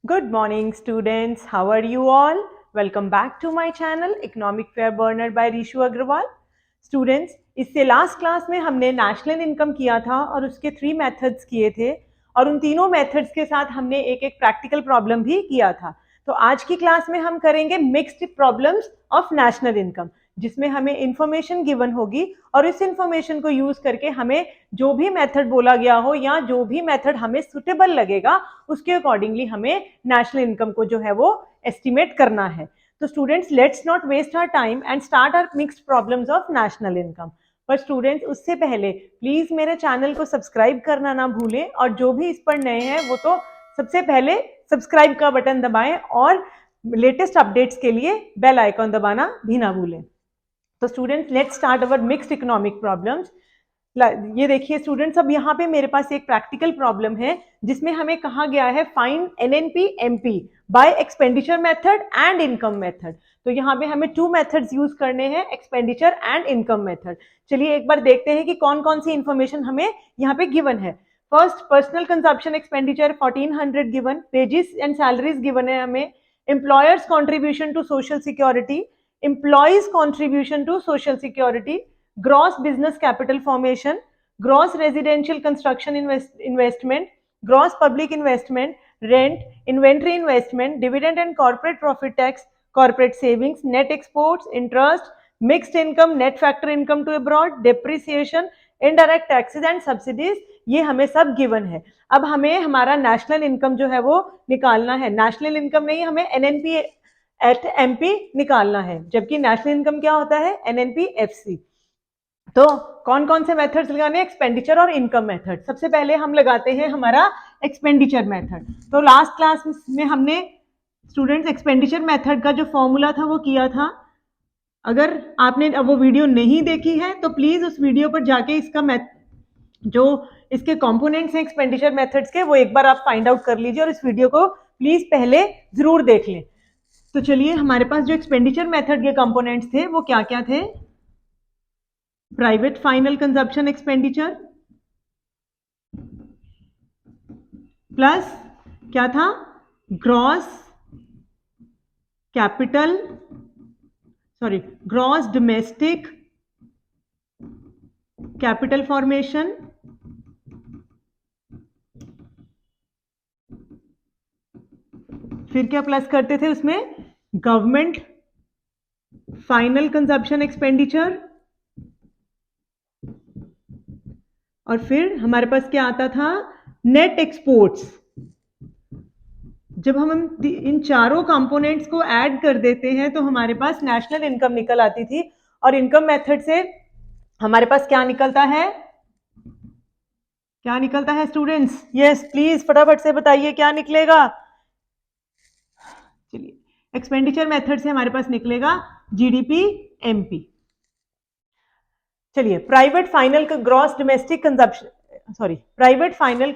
Good morning students, how are you all? Welcome back to my channel Economic Fair Burner by Rishu Agrawal. Students, इससे last class में हमने national income किया था और उसके 3 methods किए थे और उन तीनों मेथड्स के साथ हमने एक प्रैक्टिकल प्रॉब्लम भी किया था। तो आज की क्लास में हम करेंगे mixed problems of national income, जिसमें हमें इंफॉर्मेशन गिवन होगी और इस इंफॉर्मेशन को यूज करके हमें जो भी मेथड बोला गया हो या जो भी मेथड हमें सुटेबल लगेगा उसके अकॉर्डिंगली हमें नेशनल इनकम को जो है वो एस्टिमेट करना है। तो students, let's not waste our time and start our mixed problems of national income. पर स्टूडेंट्स, उससे पहले प्लीज मेरे चैनल को सब्सक्राइब करना ना भूलें और जो भी इस पर नए हैं वो तो सबसे पहले सब्सक्राइब का बटन दबाएं और लेटेस्ट अपडेट्स के लिए बेल आइकॉन दबाना भी ना भूलें। तो students, let's start our mixed economic problems. ये देखिए स्टूडेंट्स, अब यहाँ पे मेरे पास एक प्रैक्टिकल प्रॉब्लम है जिसमें हमें कहा गया है find NNP MP bye expenditure method and income method. तो यहाँ पे हमें 2 मेथड्स यूज करने हैं, एक्सपेंडिचर एंड इनकम मेथड। चलिए एक बार देखते हैं कि कौन कौन सी इंफॉर्मेशन हमें यहाँ पे गिवन है। First, personal consumption expenditure 1400 given, wages and salaries given है हमें, employers contribution to social security, employees contribution to social security, gross business capital formation, gross residential construction investment, gross public investment, rent, inventory investment, dividend and corporate profit tax, corporate savings, net exports, interest, mixed income, net factor income to abroad, depreciation, indirect taxes and subsidies, ये हमें सब given है। अब हमें हमारा national income जो है वो निकालना है। नेशनल इनकम नहीं, हमें एनएनपी एट एमपी निकालना है, जबकि नेशनल इनकम क्या होता है, एनएनपी एफसी। तो कौन कौन से मेथड्स लगाने, एक्सपेंडिचर और इनकम मेथड। सबसे पहले हम लगाते हैं हमारा एक्सपेंडिचर मेथड। तो लास्ट क्लास में हमने स्टूडेंट्स एक्सपेंडिचर मेथड का जो फॉर्मूला था वो किया था। अगर आपने अब वो वीडियो नहीं देखी है तो प्लीज उस वीडियो पर जाके इसका जो इसके कंपोनेंट्स हैं एक्सपेंडिचर मेथड्स के, वो एक बार आप फाइंड आउट कर लीजिए और इस वीडियो को प्लीज पहले जरूर देख लें। तो चलिए, हमारे पास जो एक्सपेंडिचर मेथड के कंपोनेंट्स थे वो क्या क्या थे। Private final consumption expenditure plus क्या था, gross capital gross domestic capital formation, फिर क्या प्लस करते थे उसमें, गवर्नमेंट फाइनल कंजप्शन एक्सपेंडिचर, और फिर हमारे पास क्या आता था, नेट एक्सपोर्ट्स। जब हम इन चारों कंपोनेंट्स को ऐड कर देते हैं तो हमारे पास नेशनल इनकम निकल आती थी। और इनकम मेथड से हमारे पास क्या निकलता है, क्या निकलता है स्टूडेंट्स? यस प्लीज फटाफट से बताइए क्या निकलेगा। चलिए, एक्सपेंडिचर मेथड से हमारे पास निकलेगा जीडीपी एमपी। चलिए, private final gross domestic consumption, private final,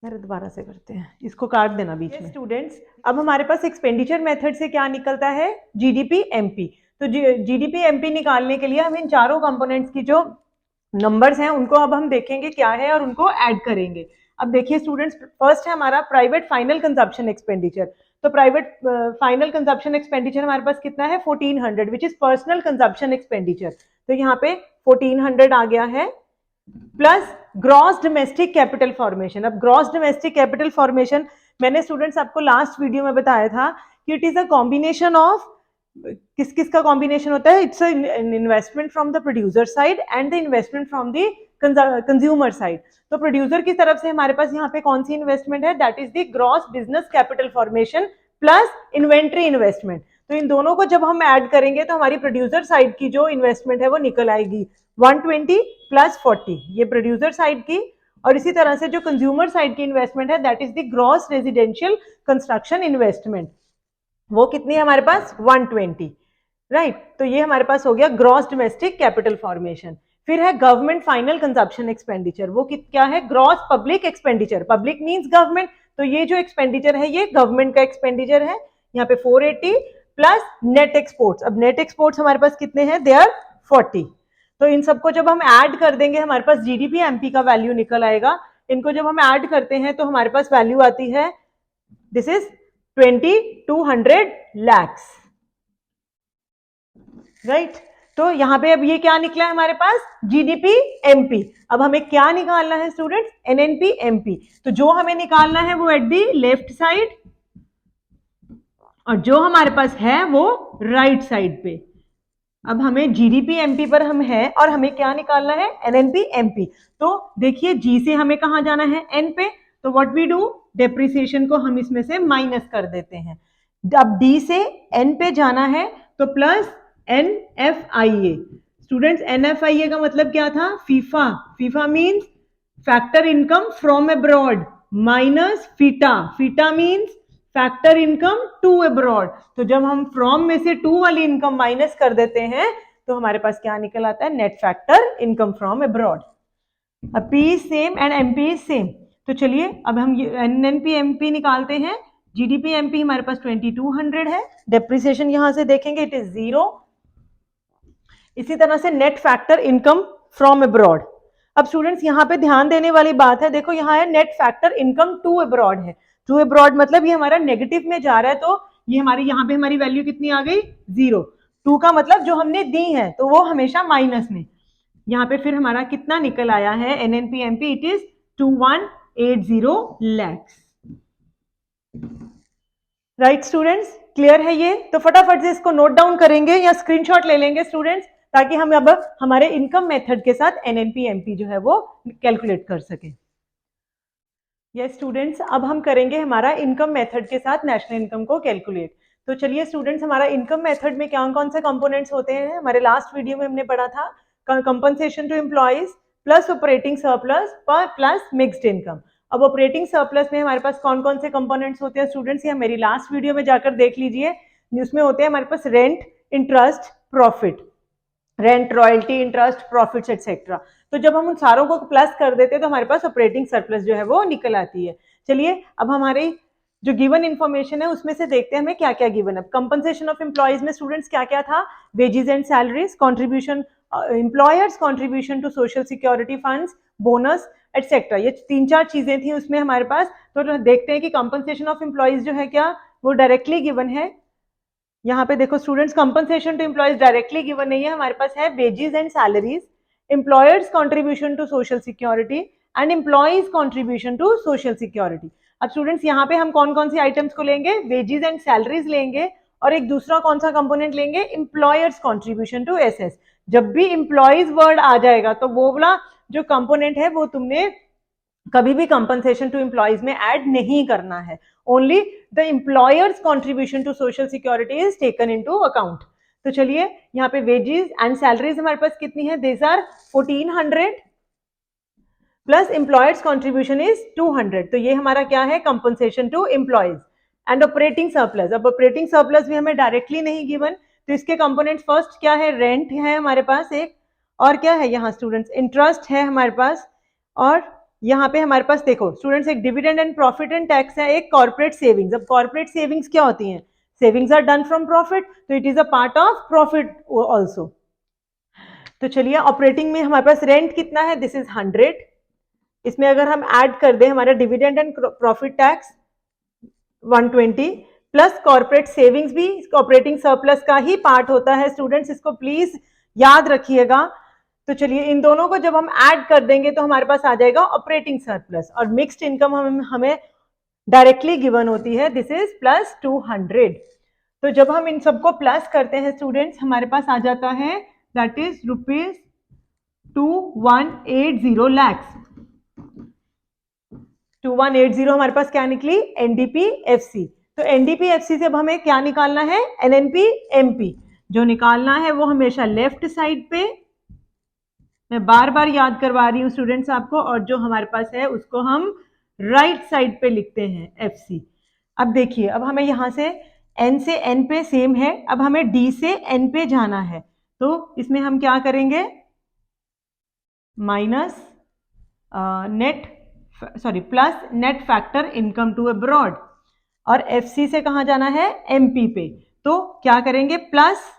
मेरे दोबारा से करते हैं, इसको काट देना बीच में। स्टूडेंट्स, अब हमारे पास एक्सपेंडिचर मेथड से क्या निकलता है, जीडीपी एमपी। तो जीडीपी एमपी निकालने के लिए हम इन चारों कंपोनेंट्स की जो नंबर्स हैं उनको अब हम देखेंगे क्या है और उनको ऐड करेंगे। अब देखिए स्टूडेंट्स, फर्स्ट है हमारा प्राइवेट फाइनल कंजप्शन एक्सपेंडिचर। तो प्राइवेट फाइनल कंजप्शन एक्सपेंडिचर हमारे पास कितना है, 1400, which is personal consumption expenditure. तो यहाँ पे 1400 आ गया है, plus gross domestic capital formation. अब ग्रॉस डोमेस्टिक कैपिटल फॉर्मेशन मैंने स्टूडेंट्स आपको लास्ट वीडियो में बताया था कि it is a combination of, किस किस का कॉम्बिनेशन होता है, it's an investment from the producer side and the investment from the consumer side. तो प्रोड्यूसर की तरफ से हमारे पास यहाँ पे कौन सी इन्वेस्टमेंट है, that is the gross business capital formation plus inventory investment. तो इन दोनों को जब हम ऐड करेंगे तो हमारी प्रोड्यूसर साइड की जो इन्वेस्टमेंट है वो निकल आएगी 120 प्लस 40, ये प्रोड्यूसर साइड की। और इसी तरह से जो कंज्यूमर साइड की इन्वेस्टमेंट है that is the gross residential construction investment, वो कितनी है हमारे पास, 120, राइट। तो ये हमारे पास हो गया ग्रॉस डोमेस्टिक कैपिटल फॉर्मेशन। फिर है गवर्नमेंट फाइनल कंजप्शन एक्सपेंडिचर, वो क्या है, gross public expenditure. Public means government, तो ये जो एक्सपेंडिचर है ये गवर्नमेंट का एक्सपेंडिचर है, यहाँ पे 480 प्लस नेट एक्सपोर्ट्स। अब नेट एक्सपोर्ट्स हमारे पास कितने हैं, दे आर 40। तो इन सबको जब हम ऐड कर देंगे हमारे पास जीडीपी एमपी का वैल्यू निकल आएगा। इनको जब हम ऐड करते हैं तो हमारे पास वैल्यू आती है दिस इज 2200 lakhs, राइट। तो यहाँ पे अब ये क्या निकला है हमारे पास, जीडीपी एमपी। अब हमें क्या निकालना है स्टूडेंट्स, एनएनपी एमपी। तो जो हमें निकालना है वो एट दी लेफ्ट साइड, और जो हमारे पास है वो राइट साइड पे। अब हमें जीडीपी एमपी पर हम है और हमें क्या निकालना है, एनएनपी एमपी। तो देखिए जी से हमें कहाँ जाना है, एन पे। तो व्हाट वी डू, डेप्रिसिएशन को हम इसमें से माइनस कर देते हैं। अब डी से एन पे जाना है तो plus N F I A. Students N F I A का मतलब क्या था, FIFA. FIFA means factor income from abroad, minus FITA. FITA means factor income to abroad. तो जब हम फ्रॉम में से टू वाली इनकम माइनस कर देते हैं तो हमारे पास क्या निकल आता है, net factor income from abroad. अब P same and MP same. तो चलिए अब हम एनएनपी एमपी निकालते हैं। जीडीपी एमपी हमारे पास 2200 है, डेप्रिसिएशन यहां से देखेंगे इट इज 0। इसी तरह से net factor income from abroad. अब स्टूडेंट्स यहाँ पे ध्यान देने वाली बात है, देखो यहाँ है net factor income to abroad है। टू अब्रॉड मतलब ये हमारा नेगेटिव में जा रहा है, तो ये हमारी यहाँ पे हमारी वैल्यू कितनी आ गई, 0। टू का मतलब जो हमने दी है तो वो हमेशा माइनस में। यहाँ पे फिर हमारा कितना निकल आया है NNP MP, it is 2180 lakhs, right students. Clear है ये? तो फटाफट से इसको नोट डाउन करेंगे या स्क्रीनशॉट ले लेंगे स्टूडेंट्स, ताकि हम अब हमारे इनकम मेथड के साथ एनएनपी एमपी जो है वो कैलकुलेट कर सकें। यस स्टूडेंट्स, अब हम करेंगे हमारा इनकम मेथड के साथ नेशनल इनकम को कैलकुलेट। तो चलिए स्टूडेंट्स, हमारा इनकम मेथड में क्या कौन से कंपोनेंट्स होते हैं, हमारे लास्ट वीडियो में हमने पढ़ा था compensation to employees plus operating surplus plus mixed income. अब ऑपरेटिंग सरप्लस में हमारे पास कौन कौन से कंपोनेंट्स होते हैं स्टूडेंट्स, ये मेरी लास्ट वीडियो में जाकर देख लीजिए। उसमें होते हैं हमारे पास rent, interest, profit, rent, royalty, interest, profits etcetera. तो जब हम उन सारों को प्लस कर देते हैं तो हमारे पास ऑपरेटिंग सरप्लस जो है वो निकल आती है। चलिए अब हमारी जो गिवन इन्फॉर्मेशन है उसमें से देखते हैं हमें क्या क्या गिवन है। कंपनसेशन ऑफ एम्प्लॉइज में स्टूडेंट्स क्या क्या था, wages and salaries, contribution, employers contribution to social security funds, bonus etcetera, ये 3-4 चीजें थी उसमें हमारे पास। तो देखते हैं कि कंपनसेशन ऑफ एम्प्लॉइज जो है क्या वो डायरेक्टली गिवन है। यहाँ पे देखो students, compensation to employees directly given नहीं है, हमारे पास है wages and salaries, employers contribution to social security and employees contribution to social security. अब स्टूडेंट्स यहाँ पे हम कौन कौन सी आइटम्स को लेंगे, वेजेस एंड सैलरीज लेंगे, और एक दूसरा कौन सा कंपोनेंट लेंगे, एम्प्लॉयर्स कॉन्ट्रीब्यूशन टू एसएस। जब भी एम्प्लॉइज वर्ड आ जाएगा तो वो वाला जो कंपोनेंट है वो तुमने कभी भी कंपनसेशन टू एम्प्लॉइज में ऐड नहीं करना है। Only the employers contribution to social security is taken into account. तो चलिए यहाँ पे वेजेस एंड सैलरीज हमारे पास कितनी है, this are 1400 plus employers contribution is 200। तो ये हमारा क्या है, compensation to employees. And operating surplus, अब ऑपरेटिंग सरप्लस भी हमें डायरेक्टली नहीं गिवन, तो इसके कंपोनेंट्स फर्स्ट क्या है, रेंट है हमारे पास एक, और क्या है यहाँ स्टूडेंट्स, इंटरेस्ट है हमारे पास, और यहाँ पे हमारे पास देखो स्टूडेंट्स एक dividend and profit and tax है, एक कॉर्पोरेट सेविंग्स। अब कॉर्पोरेट सेविंग्स क्या होती हैं, savings are done from profit, तो it is a part of profit also. तो चलिए ऑपरेटिंग में हमारे पास रेंट कितना है, दिस इज 100। इसमें अगर हम ऐड कर दें हमारा dividend and profit tax 120 plus corporate savings भी ऑपरेटिंग सरप्लस का ही पार्ट होता है स्टूडेंट्स, इसको प्लीज याद रखिएगा। तो चलिए इन दोनों को जब हम ऐड कर देंगे तो हमारे पास आ जाएगा ऑपरेटिंग सरप्लस, और मिक्स्ड इनकम हमें डायरेक्टली गिवन होती है, दिस इज प्लस 200। तो जब हम इन सबको प्लस करते हैं स्टूडेंट्स हमारे पास आ जाता है दैट इज रुपीज 2180 lakhs। 2180 हमारे पास क्या निकली, एनडीपीएफसी। तो एनडीपीएफसी से अब हमें क्या निकालना है, एनएनपी एमपी। जो निकालना है वो हमेशा लेफ्ट साइड पे, मैं बार बार याद करवा रही हूँ स्टूडेंट्स आपको, और जो हमारे पास है उसको हम राइट साइड पे लिखते हैं एफसी। अब देखिए अब हमें यहाँ से एन से एन पे सेम है, अब हमें डी से एन पे जाना है, तो इसमें हम क्या करेंगे, minus plus net factor income to abroad, और एफसी से कहाँ जाना है, एमपी पे, तो क्या करेंगे, प्लस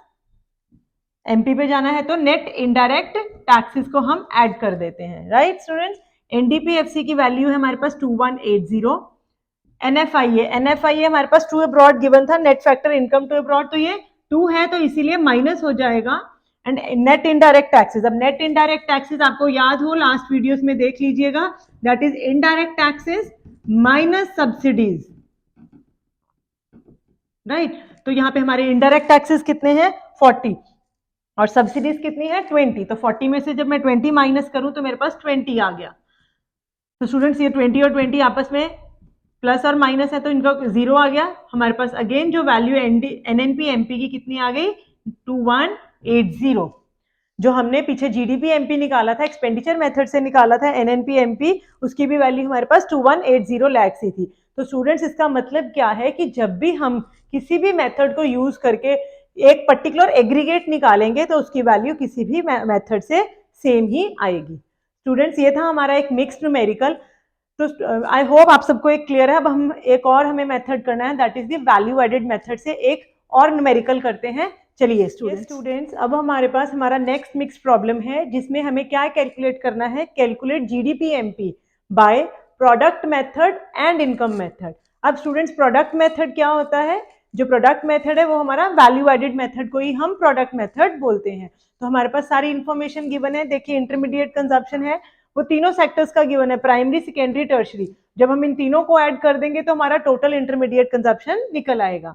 एमपी पे जाना है तो नेट इनडायरेक्ट टैक्सेस को हम ऐड कर देते हैं, राइट स्टूडेंट्स। एनडीपीएफसी की वैल्यू है हमारे पास 2180, NFIA हमारे पास टू अब्रॉड गिवन था, net factor income to abroad, तो ये 2 है तो इसीलिए माइनस हो जाएगा। एंड नेट इनडायरेक्ट टैक्सेस, अब नेट इनडायरेक्ट टैक्सेस आपको याद हो लास्ट वीडियोस में देख लीजिएगा, that is indirect taxes minus subsidies, right. तो यहाँ पे हमारे इनडायरेक्ट टैक्सेस कितने हैं 40 और सब्सिडीज कितनी है 20, तो 40 में से जब मैं 20 माइनस करूं तो मेरे पास 20 आ गया। तो स्टूडेंट्स ये 20 और 20 आपस में प्लस और माइनस है तो इनका 0 आ गया। हमारे पास अगेन जो वैल्यू NNP MP की कितनी आ गई 2180, जो हमने पीछे GDP MP निकाला था, एक्सपेंडिचर मेथड से निकाला था NNP MP, उसकी भी वैल्यू हमारे पास 2180 लाख ही थी। तो स्टूडेंट्स इसका मतलब क्या है कि जब भी हम किसी भी मेथड को यूज करके एक पर्टिकुलर एग्रीगेट निकालेंगे तो उसकी वैल्यू किसी भी मेथड से सेम ही आएगी। स्टूडेंट्स ये था हमारा एक मिक्स्ड न्यूमेरिकल, तो आई होप आप सबको एक क्लियर है। अब हम एक और हमें मेथड करना है, that is the value added method से एक और न्यूमेरिकल करते हैं। चलिए स्टूडेंट्स अब हमारे पास हमारा नेक्स्ट मिक्स प्रॉब्लम है जिसमें हमें क्या कैलकुलेट करना है, calculate GDP MP by product method and income method. अब स्टूडेंट्स प्रोडक्ट मेथड क्या होता है, जो प्रोडक्ट मेथड है वो हमारा वैल्यू एडेड मेथड को ही हम प्रोडक्ट मेथड बोलते हैं। तो हमारे पास सारी इंफॉर्मेशन गिवन है, देखिए इंटरमीडिएट कंजप्शन है, वो तीनों सेक्टर्स का गिवन है, प्राइमरी सेकेंडरी टर्शरी। जब हम इन तीनों को ऐड कर देंगे तो हमारा टोटल इंटरमीडिएट कंजप्शन निकल आएगा।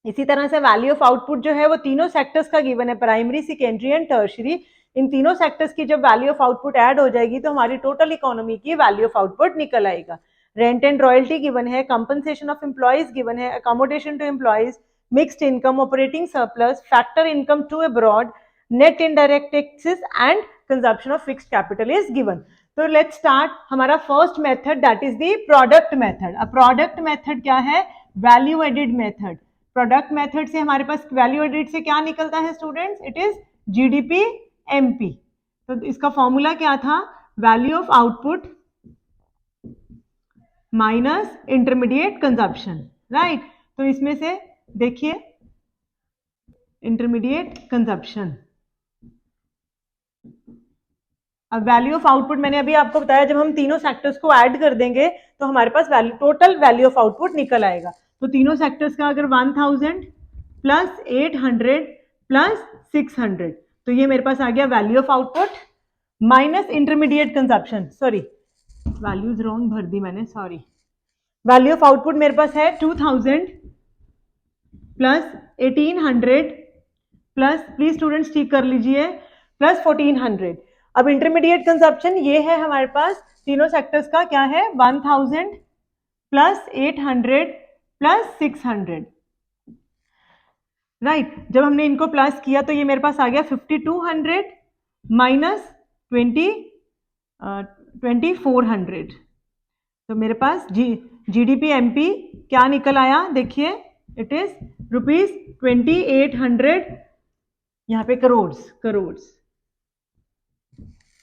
इसी तरह से वैल्यू ऑफ आउटपुट जो है वो तीनों सेक्टर्स का गिवन है, प्राइमरी सेकेंडरी एंड टर्शरी। इन तीनों सेक्टर्स की जब वैल्यू ऑफ आउटपुट ऐड हो जाएगी तो हमारी टोटल इकोनॉमी की वैल्यू ऑफ आउटपुट निकल आएगा। रेंट एंड रॉयल्टी गिवन है, कंपनसेशन ऑफ एम्प्लॉइज गिवन है, accommodation to employees, mixed income, operating surplus, factor income to abroad, net indirect taxes and consumption of fixed capital is given. तो let's start हमारा first method, that is the product method. अब product method क्या है, value added method. Product method से हमारे पास value added से क्या निकलता है students, it is GDP MP। तो इसका फॉर्मूला क्या था, value of output minus intermediate consumption, right. तो इसमें से देखिए इंटरमीडिएट कंजप्शन, अब वैल्यू ऑफ आउटपुट मैंने अभी आपको बताया, जब हम तीनों सेक्टर्स को ऐड कर देंगे तो हमारे पास value total value of output निकल आएगा। तो तीनों सेक्टर्स का अगर 1000 प्लस 800 प्लस 600, तो ये मेरे पास आ गया value of output minus intermediate consumption, sorry values wrong भर दी मैंने, सॉरी। वैल्यू ऑफ आउटपुट मेरे पास है 2000 प्लस 1800 प्लस, प्लीज स्टूडेंट्स ठीक कर लीजिए, प्लस 1400। अब इंटरमीडिएट कंजप्शन ये है हमारे पास तीनों सेक्टर्स का, क्या है 1000 प्लस 800 प्लस 600, राइट। जब हमने इनको प्लस किया तो ये मेरे पास आ गया 5200 माइनस 2400। तो मेरे पास GDP MP क्या निकल आया, देखिए इट इज ₹2800, यहाँ पे करोड़,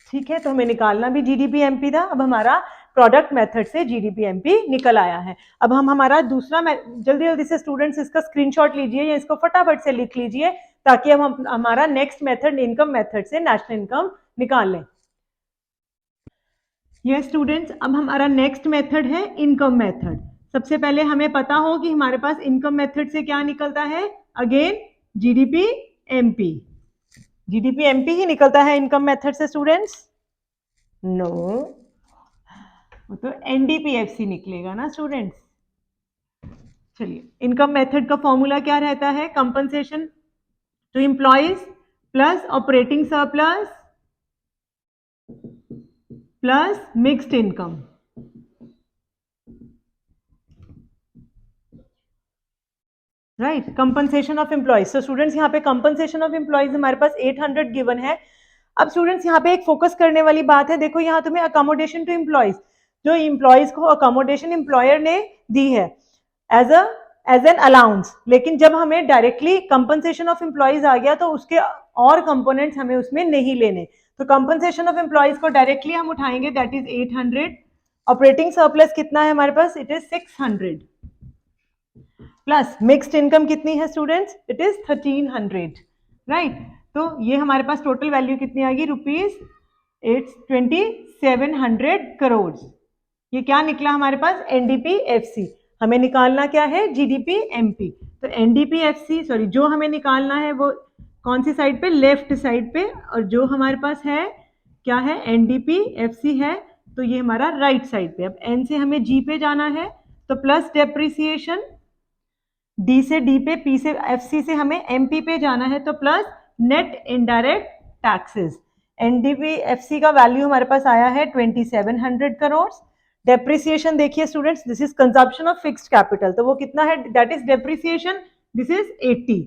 ठीक है। तो हमें निकालना भी GDP MP था। अब हमारा प्रोडक्ट मेथड से GDP MP निकल आया है। अब हम हमारा दूसरा, जल्दी से स्टूडेंट्स इसका स्क्रीनशॉट लीजिए या इसको फटाफट से लिख लीजिए ताकि हम हमारा नेक्स्ट मेथड इनकम मेथड से नेशनल इनकम निकाल लें। ये स्टूडेंट्स अब हमारा नेक्स्ट मेथड है इनकम मेथड। सबसे पहले हमें पता हो कि हमारे पास इनकम मेथड से क्या निकलता है, अगेन GDP MP ही निकलता है इनकम मेथड से स्टूडेंट्स, नो वो तो NDPFC निकलेगा ना स्टूडेंट्स। चलिए इनकम मेथड का फॉर्मूला क्या रहता है, compensation to employees plus operating surplus plus mixed income, right, compensation of employees. तो स्टूडेंट्स यहाँ पे कंपनसेशन ऑफ एम्प्लॉइज हमारे पास 800 गिवन है। अब स्टूडेंट्स यहाँ पे एक फोकस करने वाली बात है, देखो यहाँ तुम्हें अकोमोडेशन टू एम्प्लॉइज, जो एम्प्लॉइज को अकोमोडेशन एम्प्लॉयर ने दी है एज एन अलाउंस, लेकिन जब हमें डायरेक्टली कंपनसेशन ऑफ एम्प्लॉइज आ गया तो उसके और कंपोनेंट्स हमें उसमें नहीं लेने। तो कंपनसेशन ऑफ एम्प्लॉइज को डायरेक्टली हम उठाएंगे, दैट इज 800। ऑपरेटिंग सरप्लस कितना है हमारे पास, it is 600 plus mixed income कितनी है स्टूडेंट्स, इट इज 1300, राइट। तो ये हमारे पास टोटल वैल्यू कितनी आ गई, ₹2700 करोड़। ये क्या निकला हमारे पास, एनडीपी-एफसी। हमें निकालना क्या है, जीडीपी-एमपी। तो एनडीपी-एफसी, सॉरी, जो हमें निकालना है वो कौन सी साइड पे, लेफ्ट साइड पे, और जो हमारे पास है क्या है, एनडीपी-एफसी है, तो ये हमारा राइट साइड पे। अब एन से हमें जी पे जाना है, तो प्लस डेप्रिसिएशन, डी से डी पे, पी से एफसी से हमें एमपी पे जाना है, तो plus net indirect taxes. NDP-FC का वैल्यू हमारे पास आया है 2700 करोड़। डेप्रिसिएशन देखिए students, this is consumption of fixed capital, तो वो कितना है, that is depreciation, this is 80।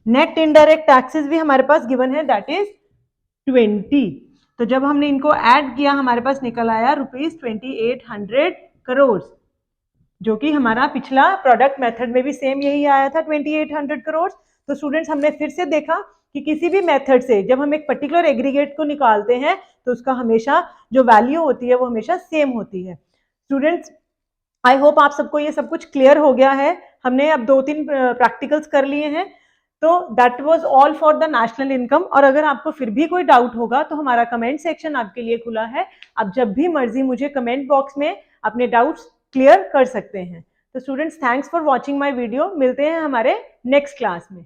Net indirect taxes भी हमारे पास गिवन है, दैट इज 20। तो जब हमने इनको ऐड किया हमारे पास निकल आया ₹2800 करोड़, जो कि हमारा पिछला प्रोडक्ट मेथड में भी सेम यही आया था, 2800 करोड़। तो स्टूडेंट्स, हमने फिर से देखा कि किसी भी मेथड से जब हम एक पर्टिकुलर एग्रीगेट को निकालते हैं तो उसका हमेशा जो वैल्यू होती है वो हमेशा सेम होती है। स्टूडेंट्स, आई होप आप सबको ये सब कुछ क्लियर हो गया है। हमने अब 2-3 प्रैक्टिकल्स कर लिए हैं। तो that was all for the national income. और अगर आपको फिर भी कोई डाउट होगा तो हमारा कमेंट सेक्शन आपके लिए खुला है, आप जब भी मर्जी मुझे कमेंट बॉक्स में अपने डाउट्स क्लियर कर सकते हैं। तो students, thanks for watching my video. मिलते हैं हमारे नेक्स्ट क्लास में।